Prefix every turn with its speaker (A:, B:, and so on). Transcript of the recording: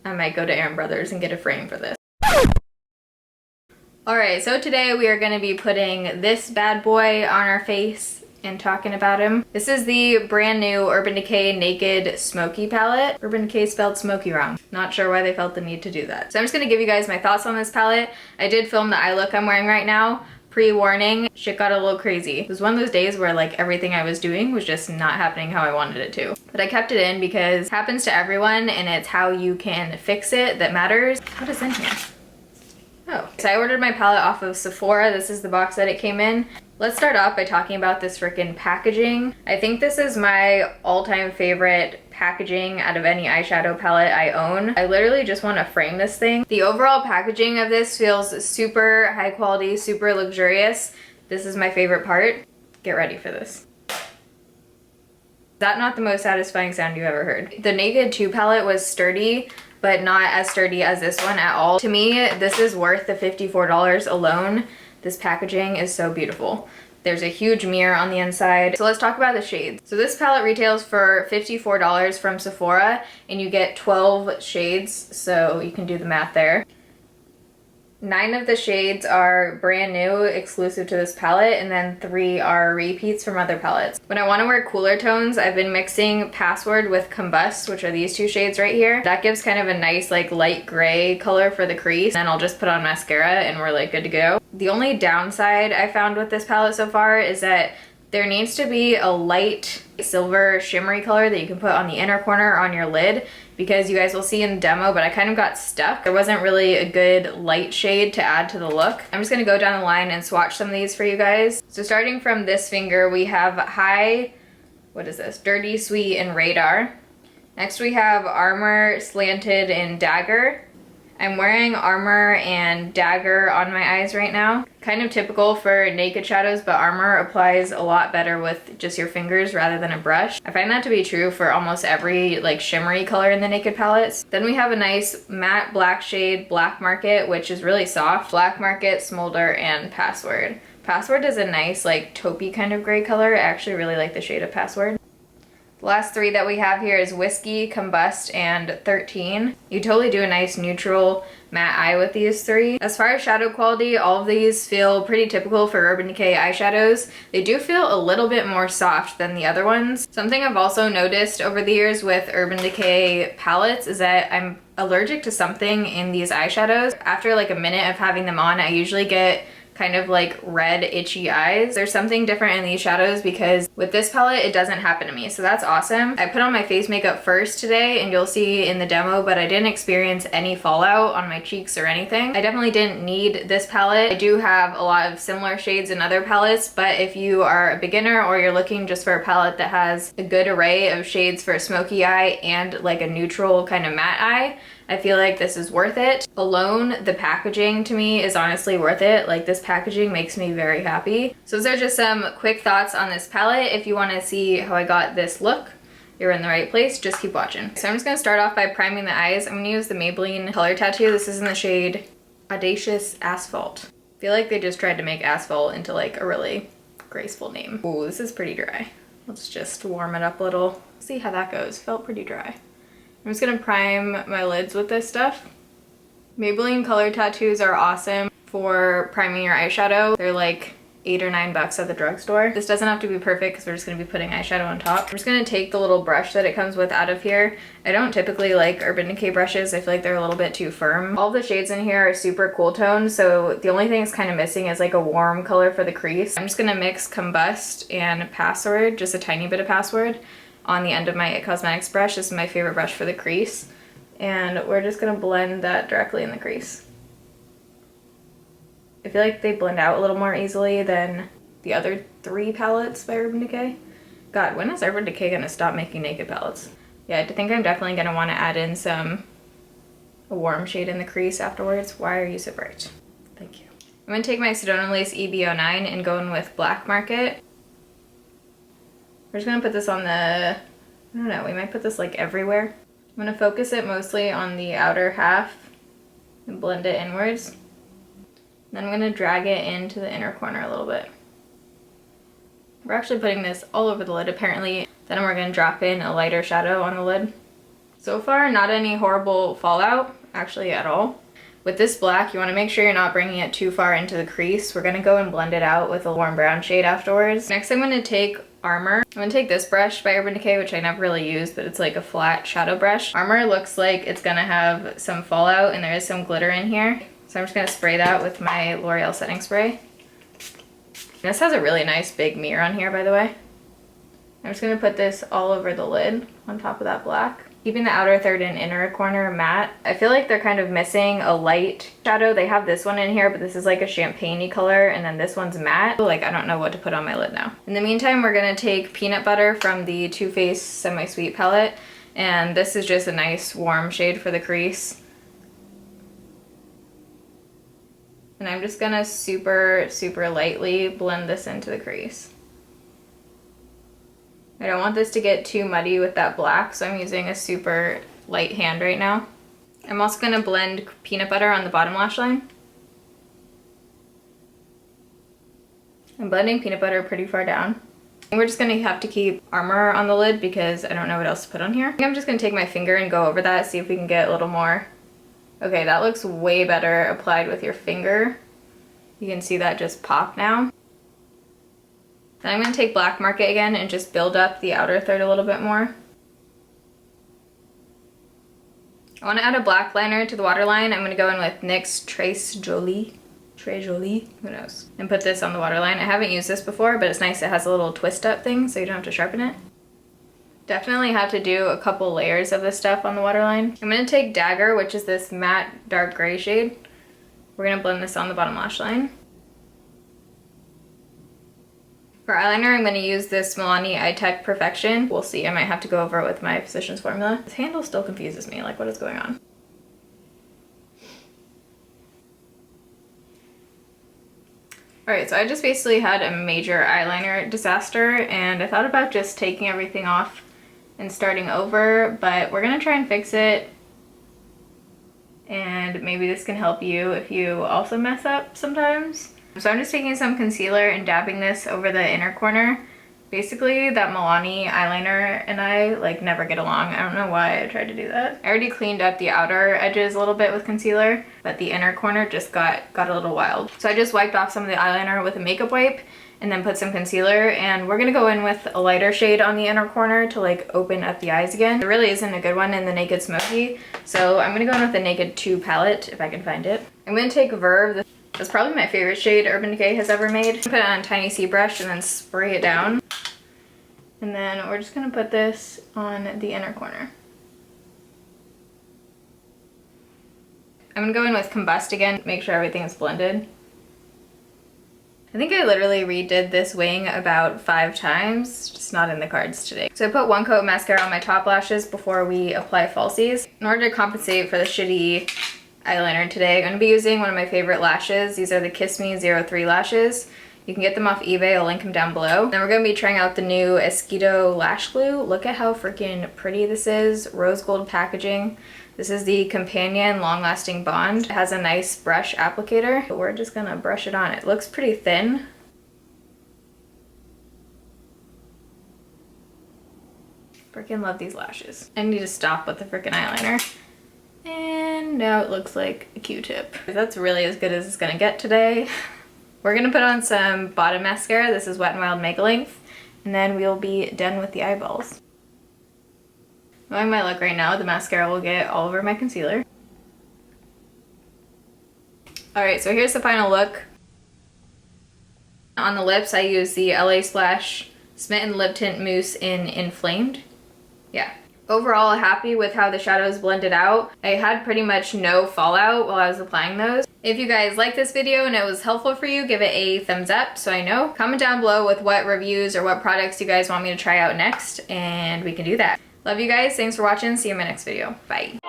A: I might go to Aaron Brothers and get a frame for this. Alright, so today we are going to be putting this bad boy on our face and talking about him. This is the brand new Urban Decay Naked Smoky palette. Urban Decay spelled Smoky wrong. Not sure why they felt the need to do that. So I'm just going to give you guys my thoughts on this palette. I did film the eye look I'm wearing right now. Pre-warning, shit got a little crazy. It was one of those days where like everything I was doing was just not happening how I wanted it to. But I kept it in because it happens to everyone and it's how you can fix it that matters. What is in here? Oh, so I ordered my palette off of Sephora. This is the box that it came in. Let's start off by talking about this freaking packaging. I think this is my all-time favorite packaging out of any eyeshadow palette I own. I literally just want to frame this thing. The overall packaging of this feels super high quality, super luxurious. This is my favorite part. Get ready for this. Is that not the most satisfying sound you've ever heard? The Naked 2 palette was sturdy, but not as sturdy as this one at all. To me, this is worth the $54 alone. This packaging is so beautiful. There's a huge mirror on the inside. So let's talk about the shades. So this palette retails for $54 from Sephora and you get 12 shades, so you can do the math there. 9 of the shades are brand new, exclusive to this palette, and then 3 are repeats from other palettes. When I want to wear cooler tones, I've been mixing Password with Combust, which are these 2 shades right here. That gives kind of a nice like light gray color for the crease. Then I'll just put on mascara and we're like good to go. The only downside I found with this palette so far is that there needs to be a light silver shimmery color that you can put on the inner corner on your lid, because you guys will see in the demo, but I kind of got stuck. There wasn't really a good light shade to add to the look. I'm just gonna go down the line and swatch some of these for you guys. So starting from this finger, we have High, what is this? Dirty, Sweet, and Radar. Next we have Armor, Slanted, and Dagger. I'm wearing Armor and Dagger on my eyes right now. Kind of typical for naked shadows, but Armor applies a lot better with just your fingers rather than a brush. I find that to be true for almost every like shimmery color in the Naked palettes. Then we have a nice matte black shade, Black Market, which is really soft. Black Market, Smolder, and Password. Password is a nice like taupey kind of gray color. I actually really like the shade of Password. The last 3 that we have here is Whiskey, Combust, and 13. You totally do a nice neutral matte eye with these 3. As far as shadow quality, all of these feel pretty typical for Urban Decay eyeshadows. They do feel a little bit more soft than the other ones. Something I've also noticed over the years with Urban Decay palettes is that I'm allergic to something in these eyeshadows. After like a minute of having them on, I usually get kind of like red itchy eyes. There's something different in these shadows because with this palette it doesn't happen to me, so that's awesome. I put on my face makeup first today and you'll see in the demo, but I didn't experience any fallout on my cheeks or anything. I definitely didn't need this palette. I do have a lot of similar shades in other palettes, but if you are a beginner or you're looking just for a palette that has a good array of shades for a smoky eye and like a neutral kind of matte eye, I feel like this is worth it. Alone, the packaging to me is honestly worth it. Like this packaging makes me very happy. So those are just some quick thoughts on this palette. If you want to see how I got this look, you're in the right place. Just keep watching. So I'm just going to start off by priming the eyes. I'm going to use the Maybelline Color Tattoo. This is in the shade Audacious Asphalt. I feel like they just tried to make asphalt into like a really graceful name. Ooh, this is pretty dry. Let's just warm it up a little. See how that goes. Felt pretty dry. I'm just gonna prime my lids with this stuff. Maybelline Color Tattoos are awesome for priming your eyeshadow. They're like $8 or $9 at the drugstore. This doesn't have to be perfect because we're just gonna be putting eyeshadow on top. I'm just gonna take the little brush that it comes with out of here. I don't typically like Urban Decay brushes. I feel like they're a little bit too firm. All the shades in here are super cool toned, so the only thing it's kind of missing is like a warm color for the crease. I'm just gonna mix Combust and Password, just a tiny bit of Password, on the end of my It Cosmetics brush. This is my favorite brush for the crease. And we're just gonna blend that directly in the crease. I feel like they blend out a little more easily than the other 3 palettes by Urban Decay. God, when is Urban Decay gonna stop making naked palettes? Yeah, I think I'm definitely gonna wanna add in a warm shade in the crease afterwards. Why are you so bright? Thank you. I'm gonna take my Sedona Lace EB09 and go in with Black Market. We're just gonna put this on the, I don't know, we might put this like everywhere. I'm gonna focus it mostly on the outer half and blend it inwards. Then I'm gonna drag it into the inner corner a little bit. We're actually putting this all over the lid apparently. Then we're gonna drop in a lighter shadow on the lid. So far, not any horrible fallout, actually at all. With this black, you want to make sure you're not bringing it too far into the crease. We're going to go and blend it out with a warm brown shade afterwards. Next, I'm going to take Armor. I'm going to take this brush by Urban Decay, which I never really use, but it's like a flat shadow brush. Armor looks like it's going to have some fallout, and there is some glitter in here. So I'm just going to spray that with my L'Oreal setting spray. This has a really nice big mirror on here, by the way. I'm just going to put this all over the lid on top of that black. Keeping the outer third and inner corner matte. I feel like they're kind of missing a light shadow. They have this one in here, but this is like a champagne-y color, and then this one's matte. Like, I don't know what to put on my lid now. In the meantime, we're gonna take Peanut Butter from the Too Faced Semi-Sweet palette, and this is just a nice warm shade for the crease. And I'm just gonna super, super lightly blend this into the crease. I don't want this to get too muddy with that black, so I'm using a super light hand right now. I'm also going to blend Peanut Butter on the bottom lash line. I'm blending Peanut Butter pretty far down. And we're just going to have to keep Armor on the lid because I don't know what else to put on here. I think I'm just going to take my finger and go over that, see if we can get a little more. Okay, that looks way better applied with your finger. You can see that just pop now. Then I'm going to take Black Market again and just build up the outer third a little bit more. I want to add a black liner to the waterline. I'm going to go in with NYX Trace Jolie. Who knows? And put this on the waterline. I haven't used this before, but it's nice. It has a little twist up thing so you don't have to sharpen it. Definitely have to do a couple layers of this stuff on the waterline. I'm going to take Dagger, which is this matte dark gray shade. We're going to blend this on the bottom lash line. For eyeliner, I'm going to use this Milani Eye Tech Perfection. We'll see, I might have to go over it with my Physicians Formula. This handle still confuses me, like what is going on? Alright, so I just basically had a major eyeliner disaster, and I thought about just taking everything off and starting over, but we're going to try and fix it. And maybe this can help you if you also mess up sometimes. So I'm just taking some concealer and dabbing this over the inner corner. Basically, that Milani eyeliner and I like never get along. I don't know why I tried to do that. I already cleaned up the outer edges a little bit with concealer, but the inner corner just got a little wild. So I just wiped off some of the eyeliner with a makeup wipe and then put some concealer, and we're gonna go in with a lighter shade on the inner corner to like open up the eyes again. There really isn't a good one in the Naked Smoky, so I'm gonna go in with the Naked 2 palette if I can find it. I'm gonna take Verve. That's probably my favorite shade Urban Decay has ever made. Put it on a tiny C brush and then spray it down. And then we're just gonna put this on the inner corner. I'm gonna go in with Combust again, make sure everything is blended. I think I literally redid this wing about 5 times, just not in the cards today. So I put one coat of mascara on my top lashes before we apply falsies. In order to compensate for the shitty eyeliner today, I'm going to be using one of my favorite lashes. These are the Kiss Me 03 lashes. You can get them off eBay, I'll link them down below. Then we're going to be trying out the new Esqido lash glue. Look at how freaking pretty this is. Rose gold packaging. This is the Companion Long Lasting Bond. It has a nice brush applicator. But we're just going to brush it on. It looks pretty thin. Freaking love these lashes. I need to stop with the freaking eyeliner. And now it looks like a Q-tip. That's really as good as it's gonna get today. We're gonna put on some bottom mascara. This is Wet n Wild Mega Length. And then we'll be done with the eyeballs. Knowing my look right now, the mascara will get all over my concealer. Alright, so here's the final look. On the lips, I use the LA Splash Smitten Lip Tint Mousse in Inflamed. Yeah. Overall, happy with how the shadows blended out. I had pretty much no fallout while I was applying those. If you guys liked this video and it was helpful for you, give it a thumbs up so I know. Comment down below with what reviews or what products you guys want me to try out next, and we can do that. Love you guys. Thanks for watching. See you in my next video. Bye.